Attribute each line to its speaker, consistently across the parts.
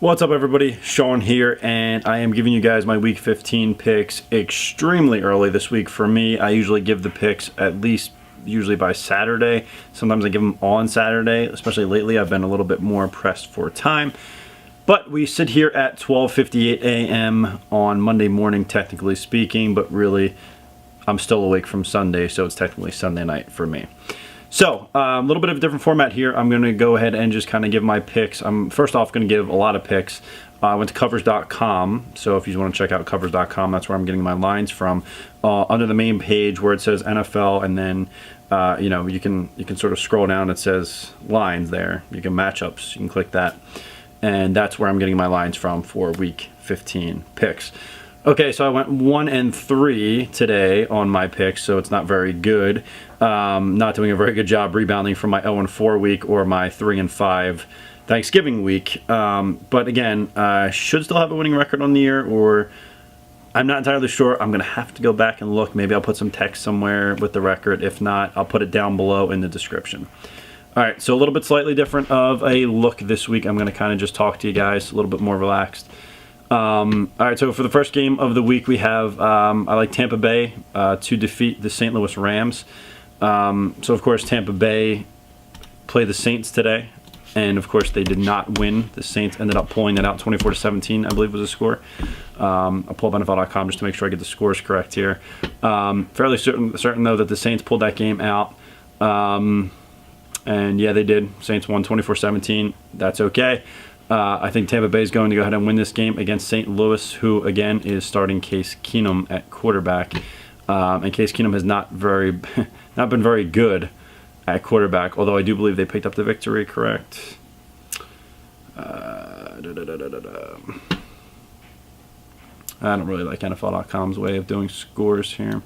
Speaker 1: What's up, everybody? Sean here, and I am giving you guys my Week 15 picks extremely early this week. For me, I usually give the picks at least usually by Saturday. Sometimes I give them on Saturday, especially lately. I've been a little bit more pressed for time. But we sit here at 12:58 a.m. on Monday morning, technically speaking, but really I'm still awake from Sunday, so it's technically Sunday night for me. So, a little bit of a different format here. I'm going to go ahead and just kind of give my picks. I'm first off going to give a lot of picks. I went to covers.com, so if you want to check out covers.com, that's where I'm getting my lines from. Under the main page where it says NFL, and then you can sort of scroll down. It says lines there. You can matchups. You can click that, and that's where I'm getting my lines from for Week 15 picks. Okay, so I went 1-3 today on my picks, so it's not very good. Not doing a very good job rebounding from my 0-4 week or my 3-5 Thanksgiving week. But again, I should still have a winning record on the year, or I'm not entirely sure. I'm going to have to go back and look. Maybe I'll put some text somewhere with the record. If not, I'll put it down below in the description. All right, so a little bit slightly different of a look this week. I'm going to kind of just talk to you guys a little bit more relaxed. All right, so for the first game of the week, we have I like Tampa Bay to defeat the St. Louis Rams. So, of course, Tampa Bay played the Saints today, and, of course, they did not win. The Saints ended up pulling it out 24-17, I believe was the score. I'll pull up NFL.com just to make sure I get the scores correct here. Fairly certain, though, that the Saints pulled that game out. And, yeah, they did. Saints won 24-17. That's okay. I think Tampa Bay is going to go ahead and win this game against St. Louis, who, again, is starting Case Keenum at quarterback. And Case Keenum has not been very good at quarterback, although I do believe they picked up the victory, correct? I don't really like NFL.com's way of doing scores here.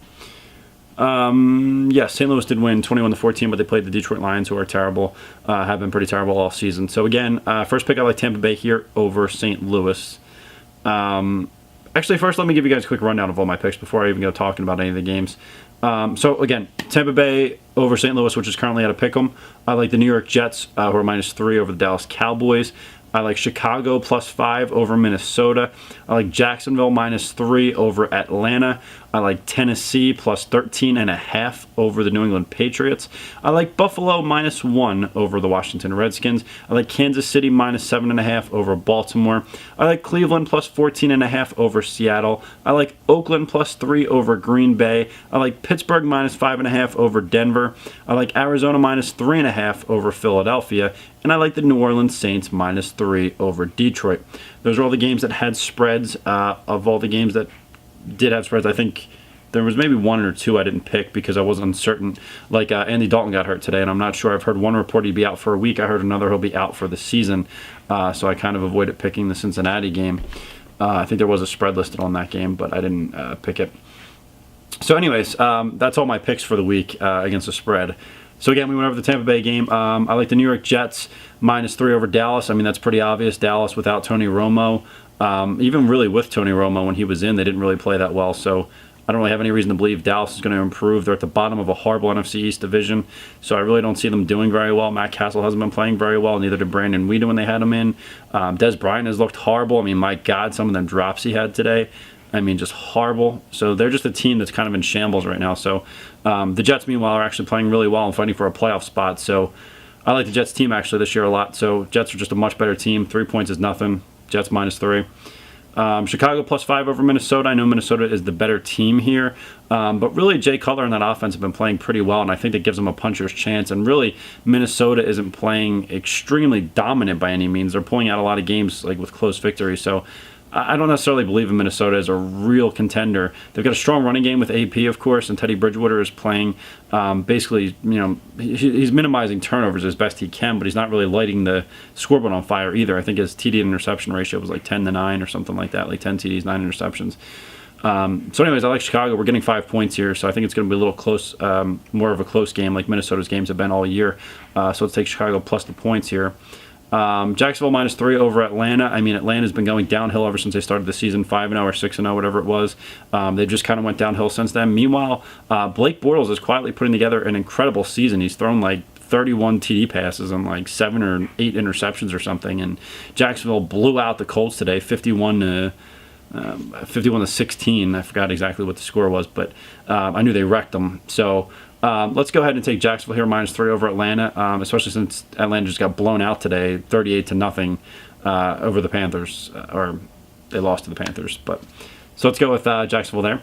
Speaker 1: Yes, St. Louis did win 21-14, but they played the Detroit Lions, who are terrible, have been pretty terrible all season. So again, first pick, I like Tampa Bay here over St. Louis. Actually, first, let me give you guys a quick rundown of all my picks before I even go talking about any of the games. So again, Tampa Bay over St. Louis, which is currently at a pick'em. I like the New York Jets, who are -3 over the Dallas Cowboys. I like Chicago +5 over Minnesota. I like Jacksonville -3 over Atlanta. I like Tennessee +13.5 over the New England Patriots. I like Buffalo -1 over the Washington Redskins. I like Kansas City -7.5 over Baltimore. I like Cleveland +14.5 over Seattle. I like Oakland +3 over Green Bay. I like Pittsburgh -5.5 over Denver. I like Arizona -3.5 over Philadelphia. And I like the New Orleans Saints -3 over Detroit. Those are all the games that had spreads. Of all the games that did have spreads, I think there was maybe one or two I didn't pick because I was uncertain. Like Andy Dalton got hurt today, and I'm not sure. I've heard one report he'd be out for a week. I heard another he'll be out for the season. So I kind of avoided picking the Cincinnati game. I think there was a spread listed on that game, but I didn't pick it. So anyways, that's all my picks for the week against the spread. So again, we went over the Tampa Bay game. I like the New York Jets -3 over Dallas. I mean, that's pretty obvious. Dallas without Tony Romo. Even really with Tony Romo when he was in, they didn't really play that well. So I don't really have any reason to believe Dallas is going to improve. They're at the bottom of a horrible NFC East division. So I really don't see them doing very well. Matt Castle hasn't been playing very well. Neither did Brandon Weeden when they had him in. Des Bryant has looked horrible. I mean, my God, some of them drops he had today. I mean, just horrible. So they're just a team that's kind of in shambles right now. So the Jets, meanwhile, are actually playing really well and fighting for a playoff spot. So I like the Jets team actually this year a lot. So Jets are just a much better team. 3 points is nothing. Jets -3. Chicago +5 over Minnesota. I know Minnesota is the better team here. But really, Jay Cutler and that offense have been playing pretty well, and I think that gives them a puncher's chance. And really, Minnesota isn't playing extremely dominant by any means. They're pulling out a lot of games like with close victories. So I don't necessarily believe in Minnesota as a real contender. They've got a strong running game with AP, of course, and Teddy Bridgewater is playing basically, he's minimizing turnovers as best he can, but he's not really lighting the scoreboard on fire either. I think his TD to interception ratio was like 10-9 or something like that, like 10 TDs, 9 interceptions. So anyways, I like Chicago. We're getting 5 points here, so I think it's going to be a little close, more of a close game like Minnesota's games have been all year. So let's take Chicago plus the points here. Jacksonville -3 over Atlanta. I mean, Atlanta's been going downhill ever since they started the season, 5-0 or 6-0, whatever it was. They just kind of went downhill since then. Meanwhile, Blake Bortles is quietly putting together an incredible season. He's thrown like 31 TD passes and like 7 or 8 interceptions or something. And Jacksonville blew out the Colts today, 51-16. I forgot exactly what the score was, but I knew they wrecked them. So let's go ahead and take Jacksonville here -3 over Atlanta, especially since Atlanta just got blown out today, 38-0 over the Panthers, or they lost to the Panthers. But so let's go with Jacksonville there.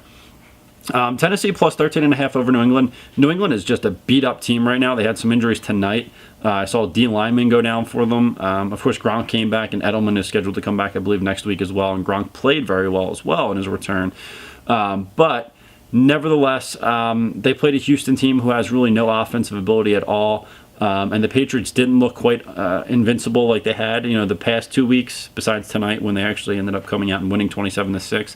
Speaker 1: Tennessee plus 13.5 over New England. New England is just a beat-up team right now. They had some injuries tonight. I saw D lineman go down for them. Of course, Gronk came back, and Edelman is scheduled to come back, I believe, next week as well. And Gronk played very well as well in his return. But nevertheless, they played a Houston team who has really no offensive ability at all. And the Patriots didn't look quite invincible like they had, the past 2 weeks, besides tonight when they actually ended up coming out and winning 27-6.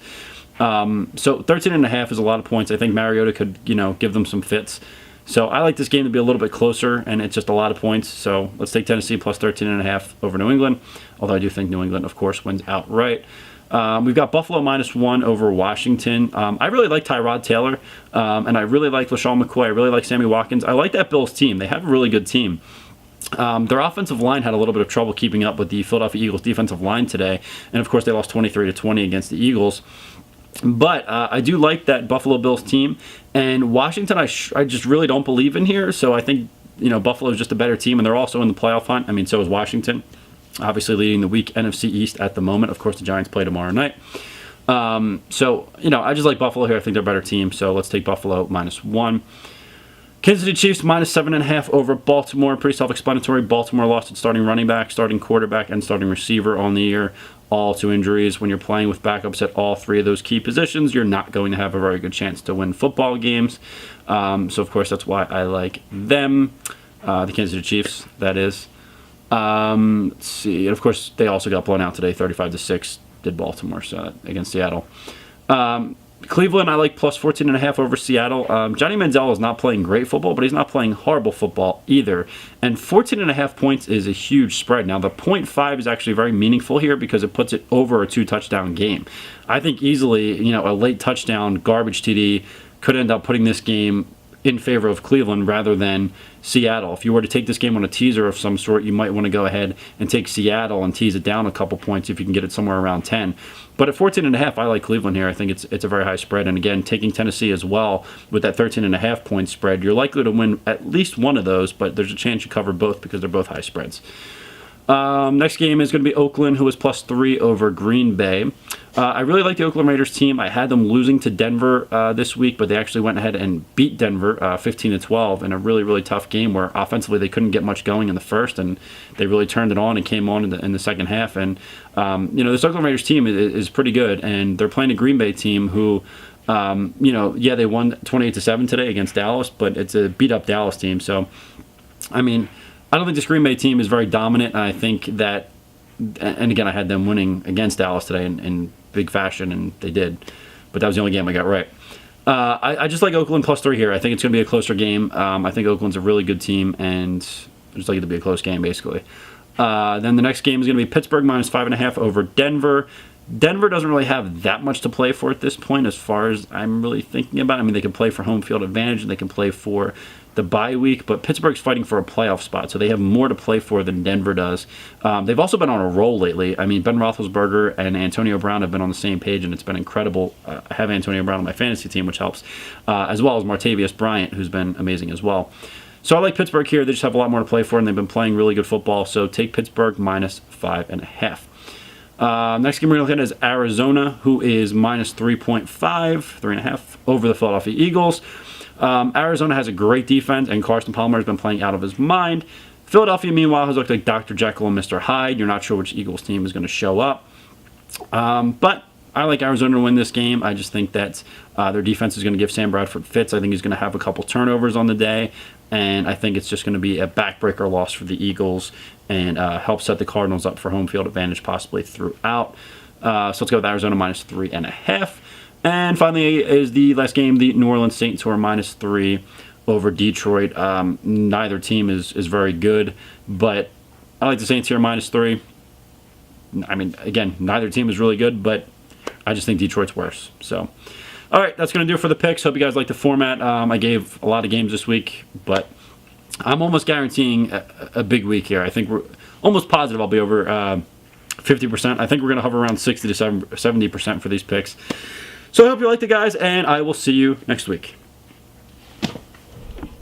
Speaker 1: So 13.5 is a lot of points. I think Mariota could, give them some fits. So I like this game to be a little bit closer, and it's just a lot of points. So let's take Tennessee plus 13.5 over New England, although I do think New England, of course, wins outright. We've got Buffalo -1 over Washington. I really like Tyrod Taylor, and I really like LaShawn McCoy. I really like Sammy Watkins. I like that Bills team. They have a really good team. Their offensive line had a little bit of trouble keeping up with the Philadelphia Eagles defensive line today, and of course they lost 23-20 against the Eagles. But I do like that Buffalo Bills team, and Washington I just really don't believe in here, so I think Buffalo is just a better team, and they're also in the playoff hunt. I mean, so is Washington, obviously leading the weak NFC East at the moment. Of course, the Giants play tomorrow night. So, I just like Buffalo here. I think they're a better team, so let's take Buffalo -1. Kansas City Chiefs -7.5 over Baltimore. Pretty self-explanatory. Baltimore lost its starting running back, starting quarterback, and starting receiver on the year, all to injuries. When you're playing with backups at all 3 of those key positions, you're not going to have a very good chance to win football games. So, of course, that's why I like them. The Kansas City Chiefs, that is. Let's see. And of course, they also got blown out today, 35-6. Did Baltimore against Seattle. Cleveland, I like plus 14.5 over Seattle. Johnny Manziel is not playing great football, but he's not playing horrible football either. And 14.5 points is a huge spread. Now, the 0.5 is actually very meaningful here because it puts it over a 2-touchdown game. I think easily, a late touchdown, garbage TD could end up putting this game in favor of Cleveland rather than Seattle. If you were to take this game on a teaser of some sort, you might want to go ahead and take Seattle and tease it down a couple points if you can get it somewhere around 10. But at 14.5, I like Cleveland here. I think it's a very high spread. And again, taking Tennessee as well with that 13.5 point spread, you're likely to win at least one of those, but there's a chance you cover both because they're both high spreads. Next game is going to be Oakland, who is +3 over Green Bay. I really like the Oakland Raiders team. I had them losing to Denver this week, but they actually went ahead and beat Denver 15-12 in a really, really tough game where offensively they couldn't get much going in the first, and they really turned it on and came on in the second half. And, this Oakland Raiders team is pretty good, and they're playing a Green Bay team who, they won 28-7 today against Dallas, but it's a beat-up Dallas team. So, I mean, I don't think this Green Bay team is very dominant. I think that, and again, I had them winning against Dallas today in big fashion, and they did. But that was the only game I got right. I just like Oakland +3 here. I think it's going to be a closer game. I think Oakland's a really good team, and I just like it to be a close game, basically. Then the next game is going to be Pittsburgh -5.5 over Denver. Denver doesn't really have that much to play for at this point as far as I'm really thinking about. I mean, they can play for home field advantage, and they can play for the bye week, but Pittsburgh's fighting for a playoff spot, so they have more to play for than Denver does. They've also been on a roll lately. I mean, Ben Roethlisberger and Antonio Brown have been on the same page, and it's been incredible. I have Antonio Brown on my fantasy team, which helps, as well as Martavius Bryant, who's been amazing as well. So I like Pittsburgh here. They just have a lot more to play for, and they've been playing really good football, so take Pittsburgh -5.5. Next game we're going to look at is Arizona, who is -3.5, 3.5 over the Philadelphia Eagles. Arizona has a great defense, and Carson Palmer has been playing out of his mind. Philadelphia, meanwhile, has looked like Dr. Jekyll and Mr. Hyde. You're not sure which Eagles team is going to show up. But I like Arizona to win this game. I just think that their defense is going to give Sam Bradford fits. I think he's going to have a couple turnovers on the day, and I think it's just going to be a backbreaker loss for the Eagles and help set the Cardinals up for home field advantage possibly throughout. So let's go with Arizona -3.5. And finally is the last game, the New Orleans Saints, who are -3 over Detroit. Neither team is very good, but I like the Saints here -3. I mean, again, neither team is really good, but I just think Detroit's worse. So, all right, that's going to do it for the picks. Hope you guys like the format. I gave a lot of games this week, but I'm almost guaranteeing a big week here. I think we're almost positive I'll be over 50%. I think we're going to hover around 60 to 70% for these picks. So I hope you liked it, guys, and I will see you next week.